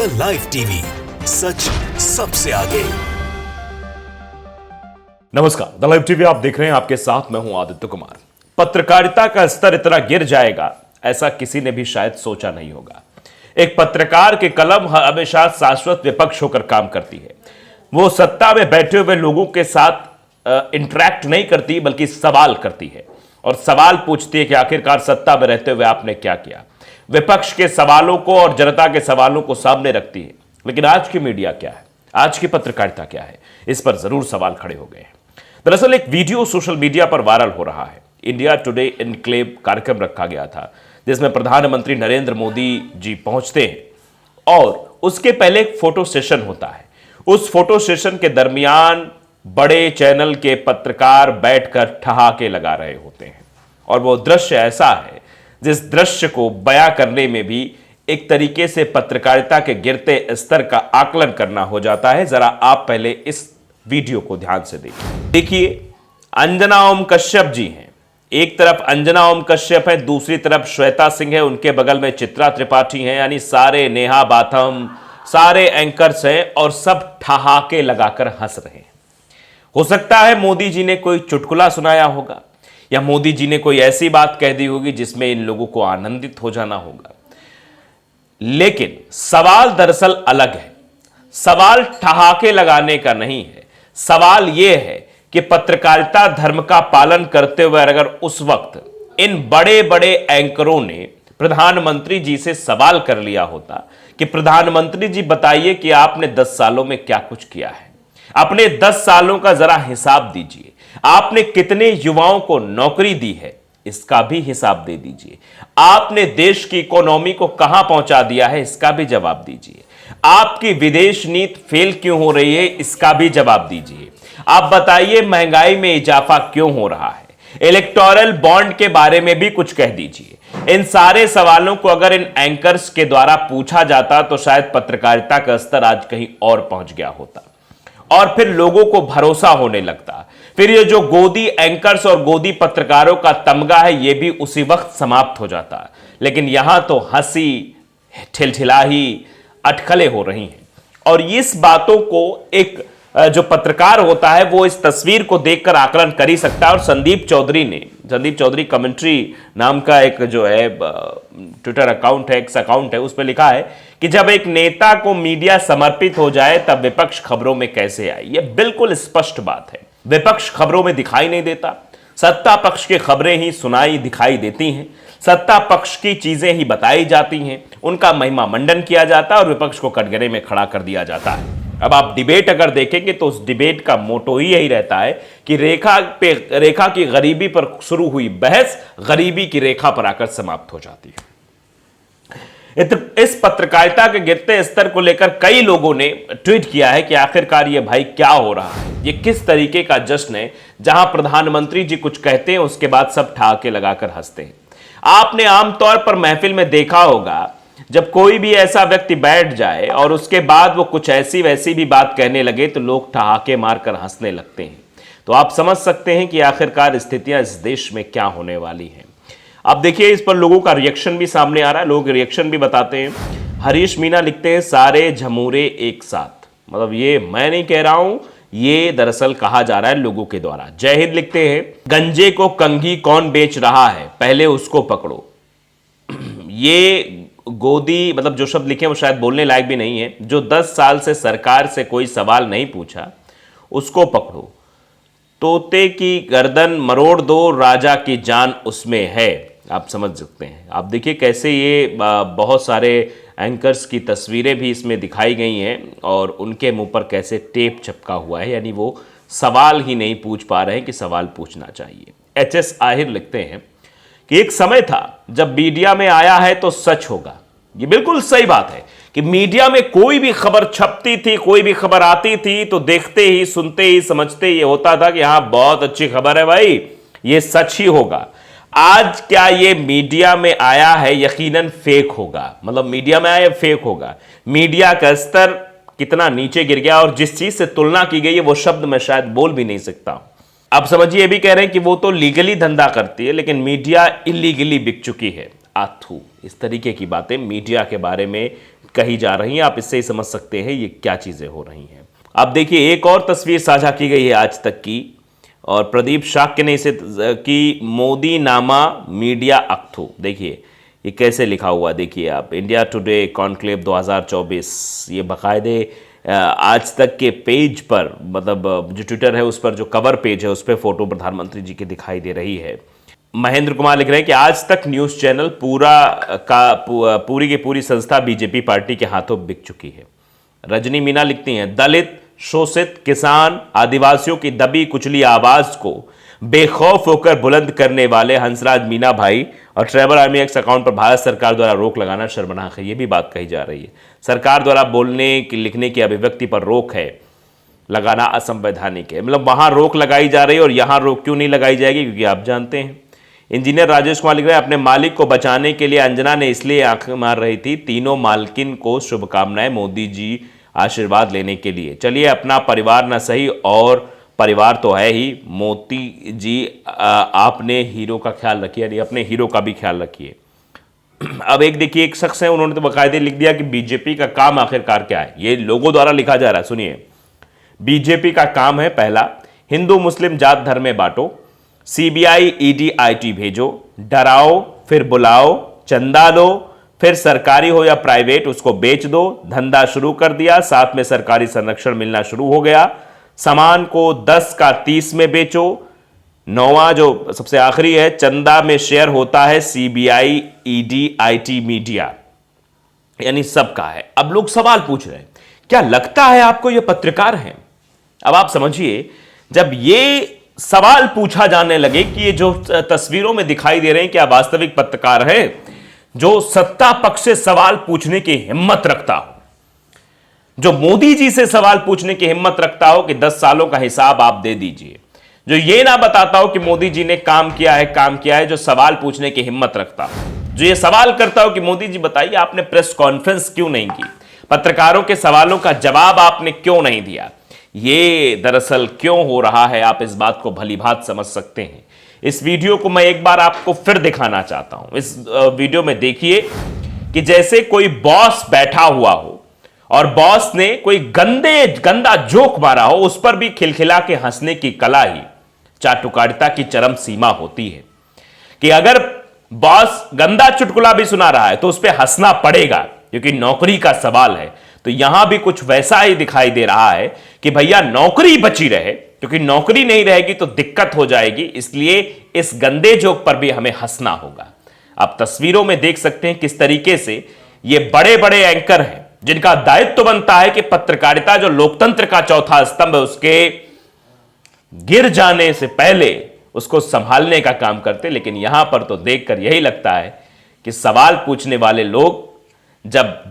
The live TV, सच सबसे आगे। नमस्कार, द लाइव टीवी आप देख रहे हैं, आपके साथ मैं हूं आदित्य कुमार। पत्रकारिता का स्तर इतना गिर जाएगा ऐसा किसी ने भी शायद सोचा नहीं होगा। एक पत्रकार की कलम हमेशा शाश्वत विपक्ष होकर काम करती है। वो सत्ता में बैठे हुए लोगों के साथ इंटरैक्ट नहीं करती, बल्कि सवाल करती है और सवाल पूछती है कि आखिरकार सत्ता में रहते हुए आपने क्या किया। विपक्ष के सवालों को और जनता के सवालों को सामने रखती है। लेकिन आज की मीडिया क्या है, आज की पत्रकारिता क्या है, इस पर जरूर सवाल खड़े हो गए हैं। दरअसल एक वीडियो सोशल मीडिया पर वायरल हो रहा है। इंडिया टुडे इनक्लेव कार्यक्रम रखा गया था, जिसमें प्रधानमंत्री नरेंद्र मोदी जी पहुंचते हैं और उसके पहले एक फोटो सेशन होता है। उस फोटो सेशन के दरमियान बड़े चैनल के पत्रकार बैठकर ठहाके लगा रहे होते हैं और वो दृश्य ऐसा है जिस दृश्य को बयां करने में भी एक तरीके से पत्रकारिता के गिरते स्तर का आकलन करना हो जाता है। जरा आप पहले इस वीडियो को ध्यान से देखिए। अंजना ओम कश्यप जी हैं, एक तरफ अंजना ओम कश्यप है, दूसरी तरफ श्वेता सिंह है, उनके बगल में चित्रा त्रिपाठी हैं, यानी सारे नेहा बाथम, सारे एंकर्स हैं और सब ठहाके लगाकर हंस रहे हैं। हो सकता है मोदी जी ने कोई चुटकुला सुनाया होगा या मोदी जी ने कोई ऐसी बात कह दी होगी जिसमें इन लोगों को आनंदित हो जाना होगा। लेकिन सवाल दरअसल अलग है। सवाल ठहाके लगाने का नहीं है। सवाल यह है कि पत्रकारिता धर्म का पालन करते हुए अगर उस वक्त इन बड़े बड़े एंकरों ने प्रधानमंत्री जी से सवाल कर लिया होता कि प्रधानमंत्री जी बताइए कि आपने 10 सालों में क्या कुछ किया है, अपने 10 सालों का जरा हिसाब दीजिए, आपने कितने युवाओं को नौकरी दी है, इसका भी हिसाब दे दीजिए, आपने देश की इकोनॉमी को कहां पहुंचा दिया है, इसका भी जवाब दीजिए, आपकी विदेश नीति फेल क्यों हो रही है, इसका भी जवाब दीजिए, आप बताइए महंगाई में इजाफा क्यों हो रहा है, इलेक्टोरल बॉन्ड के बारे में भी कुछ कह दीजिए। इन सारे सवालों को अगर इन एंकर्स के द्वारा पूछा जाता तो शायद पत्रकारिता का स्तर आज कहीं और पहुंच गया होता और फिर लोगों को भरोसा होने लगता। फिर ये जो गोदी एंकर्स और गोदी पत्रकारों का तमगा है, ये भी उसी वक्त समाप्त हो जाता। लेकिन यहां तो हंसी, ठिलठिलाही, अटकलें हो रही हैं और इस बातों को एक जो पत्रकार होता है वो इस तस्वीर को देखकर आकलन कर ही सकता है। और संदीप चौधरी कमेंट्री नाम का एक जो है ट्विटर अकाउंट है, एक्स अकाउंट है, उस पर लिखा है कि जब एक नेता को मीडिया समर्पित हो जाए तब विपक्ष खबरों में कैसे आए। यह बिल्कुल स्पष्ट बात है। विपक्ष खबरों में दिखाई नहीं देता, सत्ता पक्ष की खबरें ही सुनाई दिखाई देती हैं, सत्ता पक्ष की चीजें ही बताई जाती हैं, उनका महिमा मंडन किया जाता है और विपक्ष को कटघरे में खड़ा कर दिया जाता है। अब आप डिबेट अगर देखेंगे तो उस डिबेट का मोटो ही यही रहता है कि रेखा की गरीबी पर शुरू हुई बहस गरीबी की रेखा पर आकर समाप्त हो जाती है। इस पत्रकारिता के गिरते स्तर को लेकर कई लोगों ने ट्वीट किया है कि आखिरकार ये भाई क्या हो रहा है, ये किस तरीके का जश्न है जहां प्रधानमंत्री जी कुछ कहते हैं उसके बाद सब ठहाके लगाकर हंसते हैं। आपने आमतौर पर महफिल में देखा होगा जब कोई भी ऐसा व्यक्ति बैठ जाए और उसके बाद वो कुछ ऐसी वैसी भी बात कहने लगे तो लोग ठहाके मारकर हंसने लगते हैं। तो आप समझ सकते हैं कि आखिरकार स्थितियां इस देश में क्या होने वाली हैं। आप देखिए, इस पर लोगों का रिएक्शन भी सामने आ रहा है, लोग रिएक्शन भी बताते हैं। हरीश मीना लिखते हैं सारे झमूरे एक साथ, मतलब ये मैं नहीं कह रहा हूं, ये दरअसल कहा जा रहा है लोगों के द्वारा। जय हिंद लिखते हैं गंजे को कंघी कौन बेच रहा है, पहले उसको पकड़ो। ये गोदी, मतलब जो शब्द लिखे वो शायद बोलने लायक भी नहीं है। जो 10 साल से सरकार से कोई सवाल नहीं पूछा उसको पकड़ो, तोते की गर्दन मरोड़ दो, राजा की जान उसमें है। आप समझ सकते हैं। आप देखिए कैसे ये बहुत सारे एंकर्स की तस्वीरें भी इसमें दिखाई गई हैं और उनके मुंह पर कैसे टेप चिपका हुआ है, यानी वो सवाल ही नहीं पूछ पा रहे हैं कि सवाल पूछना चाहिए। एच.एस. आहिर लिखते हैं कि एक समय था जब मीडिया में आया है तो सच होगा। ये बिल्कुल सही बात है कि मीडिया में कोई भी खबर छपती थी, कोई भी खबर आती थी तो देखते ही, सुनते ही, समझते ही होता था कि हाँ बहुत अच्छी खबर है भाई, ये सच ही होगा। आज क्या ये मीडिया में आया है यकीनन फेक होगा, मतलब मीडिया में आया फेक होगा। मीडिया का स्तर कितना नीचे गिर गया और जिस चीज से तुलना की गई है वो शब्द मैं शायद बोल भी नहीं सकता। आप समझिए, ये भी कह रहे हैं कि वो तो लीगली धंधा करती है लेकिन मीडिया इलीगली बिक चुकी है। आथू, इस तरीके की बातें मीडिया के बारे में कही जा रही हैं। आप इससे ही समझ सकते हैं ये क्या चीज़ें हो रही हैं। अब देखिए, एक और तस्वीर साझा की गई है आज तक की, और प्रदीप शाक्य ने इसे की मोदी नामा मीडिया अक्थू। देखिए ये कैसे लिखा हुआ, देखिए आप, इंडिया टुडे कॉन्क्लेव 2024, ये बाकायदे आज तक के पेज पर, मतलब जो ट्विटर है उस पर जो कवर पेज है उस पर फोटो प्रधानमंत्री जी की दिखाई दे रही है। महेंद्र कुमार लिख रहे हैं कि आज तक न्यूज़ चैनल पूरी की पूरी संस्था बीजेपी पार्टी के हाथों बिक चुकी है। रजनी मीना लिखती हैं, दलित, शोषित, किसान, आदिवासियों की दबी कुचली आवाज को बेखौफ होकर बुलंद करने वाले हंसराज मीना भाई और ट्रैवल आर्मी एक्स अकाउंट पर भारत सरकार द्वारा रोक लगाना शर्मनाक है। ये भी बात कही जा रही है। सरकार द्वारा बोलने की, लिखने की अभिव्यक्ति पर रोक है लगाना असंवैधानिक है। मतलब वहां रोक लगाई जा रही है और यहां रोक क्यों नहीं लगाई जाएगी, क्योंकि आप जानते हैं। इंजीनियर राजेश कुमार लिख रहे हैं, अपने मालिक को बचाने के लिए अंजना ने इसलिए आंख मार रही थी। तीनों मालकिन को शुभकामनाएं, मोदी जी आशीर्वाद लेने के लिए। चलिए, अपना परिवार न सही और परिवार तो है ही, मोदी जी आपने हीरो का ख्याल रखिए, यानी अपने हीरो का भी ख्याल रखिए। अब एक देखिए, एक शख्स है, उन्होंने तो बाकायदे लिख दिया कि बीजेपी का काम आखिरकार क्या है। ये लोगों द्वारा लिखा जा रहा है, सुनिए। बीजेपी का काम है, पहला, हिंदू मुस्लिम जात धर्म में बांटो, सीबीआई ईडी आईटी भेजो, डराओ फिर बुलाओ, चंदा लो, फिर सरकारी हो या प्राइवेट उसको बेच दो, धंधा शुरू कर दिया, साथ में सरकारी संरक्षण मिलना शुरू हो गया, सामान को 10 का 30 में बेचो, 9वां जो सबसे आखिरी है, चंदा में शेयर होता है सीबीआई ईडी आईटी मीडिया, यानी सबका है। अब लोग सवाल पूछ रहे हैं, क्या लगता है आपको ये पत्रकार हैं? अब आप समझिए, जब ये सवाल पूछा जाने लगे कि ये जो तस्वीरों में दिखाई दे रहे हैं क्या वास्तविक पत्रकार है जो सत्ता पक्ष से सवाल पूछने की हिम्मत रखता हो, जो मोदी जी से सवाल पूछने की हिम्मत रखता हो कि 10 सालों का हिसाब आप दे दीजिए, जो ये ना बताता हो कि मोदी जी ने काम किया है, जो सवाल पूछने की हिम्मत रखता हो, जो ये सवाल करता हो कि मोदी जी बताइए आपने प्रेस कॉन्फ्रेंस क्यों नहीं की, पत्रकारों के सवालों का जवाब आपने क्यों नहीं दिया। ये दरअसल क्यों हो रहा है, आप इस बात को भलीभांति समझ सकते हैं। इस वीडियो को मैं एक बार आपको फिर दिखाना चाहता हूं। इस वीडियो में देखिए कि जैसे कोई बॉस बैठा हुआ हो और बॉस ने कोई गंदा जोक मारा हो, उस पर भी खिलखिला के हंसने की कला ही चाटुकारिता की चरम सीमा होती है। कि अगर बॉस गंदा चुटकुला भी सुना रहा है तो उस पर हंसना पड़ेगा, क्योंकि नौकरी का सवाल है। तो यहां भी कुछ वैसा ही दिखाई दे रहा है कि भैया नौकरी बची रहे, क्योंकि नौकरी नहीं रहेगी तो दिक्कत हो जाएगी, इसलिए इस गंदे जोक पर भी हमें हंसना होगा। आप तस्वीरों में देख सकते हैं किस तरीके से ये बड़े बड़े एंकर हैं जिनका दायित्व तो बनता है कि पत्रकारिता जो लोकतंत्र का चौथा स्तंभ है उसके गिर जाने से पहले उसको संभालने का काम करते, लेकिन यहां पर तो देखकर यही लगता है कि सवाल पूछने वाले लोग जब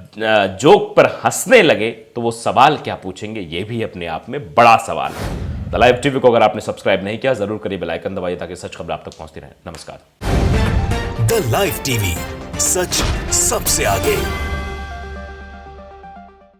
जोक पर हंसने लगे तो वो सवाल क्या पूछेंगे, ये भी अपने आप में बड़ा सवाल है। द लाइव टीवी को अगर आपने सब्सक्राइब नहीं किया जरूर करिए, बेल आइकन दबाइए ताकि सच खबर आप तक पहुंचती रहे। नमस्कार। द लाइव टीवी, सच सबसे आगे।